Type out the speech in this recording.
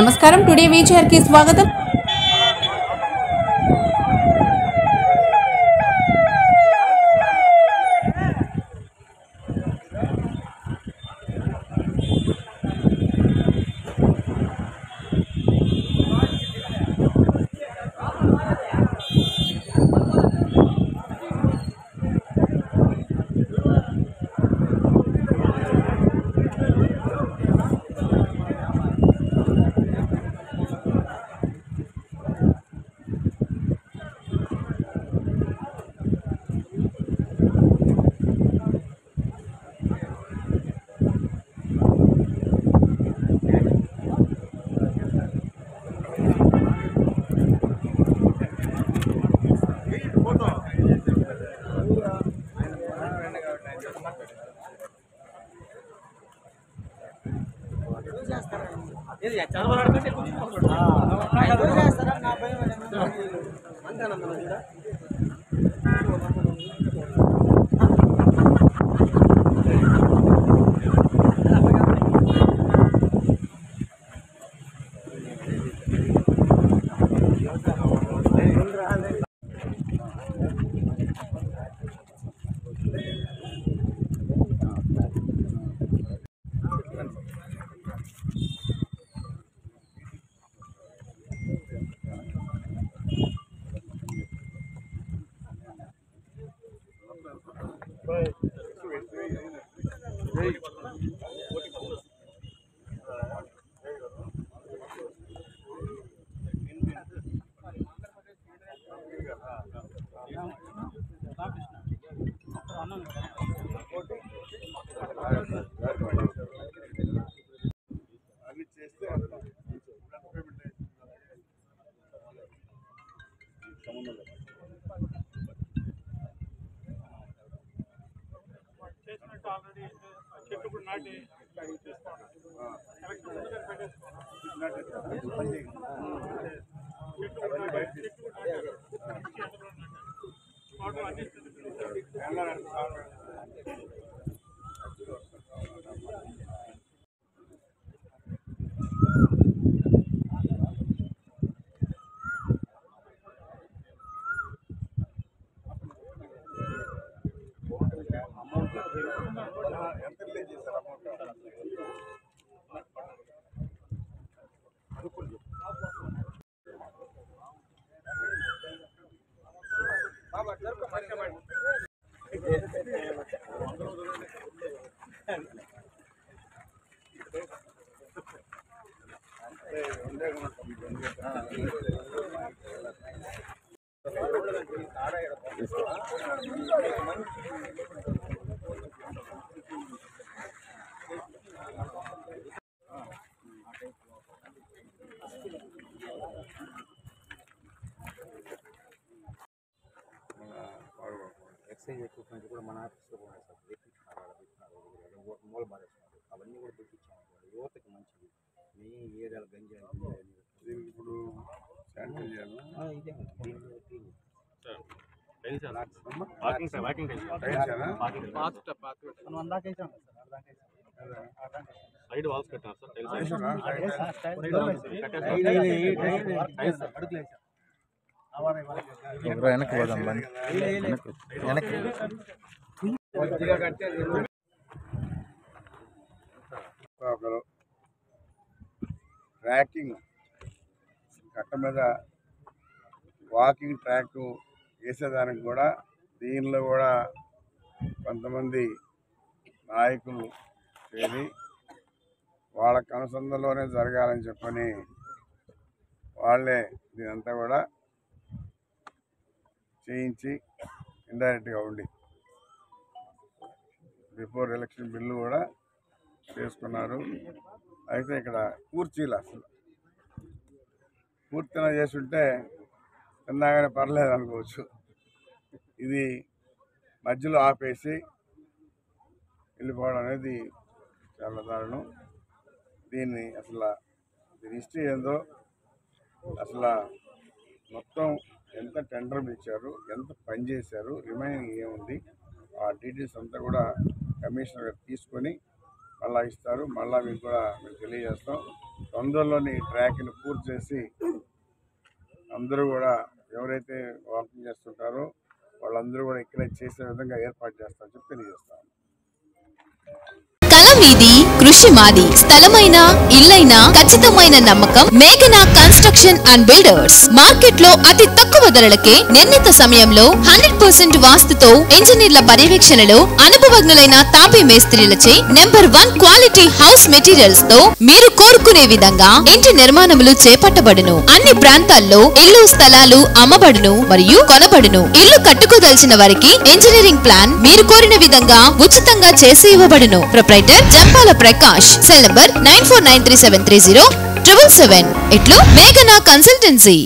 నమస్కారం. Today feature కి స్వాగతం. ఎక్సైజ్ ఎక్విప్మెంట్ కూడా మన ఆఫీస్లో కూడా సార్ తెప్పించుకున్నారు, మూల బారేస్తున్నారు. అవన్నీ కూడా తెప్పించాము. యువతకి మంచిది. మీ ఏరియాలో గంజాయి ఇప్పుడు సైడ్ వాల్స్ కట్టారు సార్ వెనక్కి పోదాం వెనక్కి ట్రాకింగ్ కట్ట మీద వాకింగ్ ట్రాక్ వేసేదానికి కూడా దీనిలో కూడా కొంతమంది నాయకులు చేరి వాళ్ళ కనుసంధంలోనే జరగాలని చెప్పని వాళ్ళే దీనంతా కూడా చేయించి ఇండైరెక్ట్గా ఉండి బిఫోర్ ఎలక్షన్ బిల్లు కూడా చేసుకున్నారు. అయితే ఇక్కడ కూర్చీలు అసలు పూర్తిగా చేస్తుంటే తిన్నాగానే పర్లేదు అనుకోవచ్చు. ఇది మధ్యలో ఆపేసి వెళ్ళిపోవడం అనేది చాలా దారుణం. దీన్ని అసలు దీని హిస్టరీ ఏందో అసలు మొత్తం ఎంత టెండర్ ఇచ్చారు, ఎంత పని చేశారు, రిమైనింగ్ ఏముంది, ఆ డీటెయిల్స్ అంతా కూడా కమిషనర్ గారు తీసుకొని మళ్ళీ ఇస్తారు. మళ్ళీ మీకు కూడా మేము తెలియజేస్తాం. తొందరలోనే ఈ ట్రాక్ని పూర్తి చేసి అందరూ కూడా ఎవరైతే వాకింగ్ చేస్తుంటారో వాళ్ళందరూ కూడా ఇక్కడే చేసే విధంగా ఏర్పాటు చేస్తామని చెప్పి తెలియజేస్తాం. కళ మీది, కృషి మాది. స్థలమైన, ఇల్లైనా ఖచ్చితమైన నమ్మకం మేఘనా కన్స్ట్రక్షన్ అండ్ బిల్డర్స్. మార్కెట్ లో అతి తక్కువ ధరలకే నిర్ణీత సమయంలో 100% వాస్తుతో ఇంజనీర్ల పర్యవేక్షణలో అనుభవజ్ఞులైన తాపీ మేస్త్రీలచే నెంబర్ 1 క్వాలిటీ హౌస్ మెటీరియల్స్ తో మీరు కోరుకునే విధంగా ఇంటి నిర్మాణములు చేపట్టబడును. అన్ని ప్రాంతాల్లో ఇల్లు స్థలాలు అమ్మబడును మరియు కొనబడును. ఇల్లు కట్టుకోదలిచిన వారికి ఇంజనీరింగ్ ప్లాన్ మీరు కోరిన విధంగా ఉచితంగా చేసి ఇవ్వబడును. Proprietor Jampala Prakash. Cell number 9493730777. ఇట్లు మేఘనా కన్సల్టెన్సీ.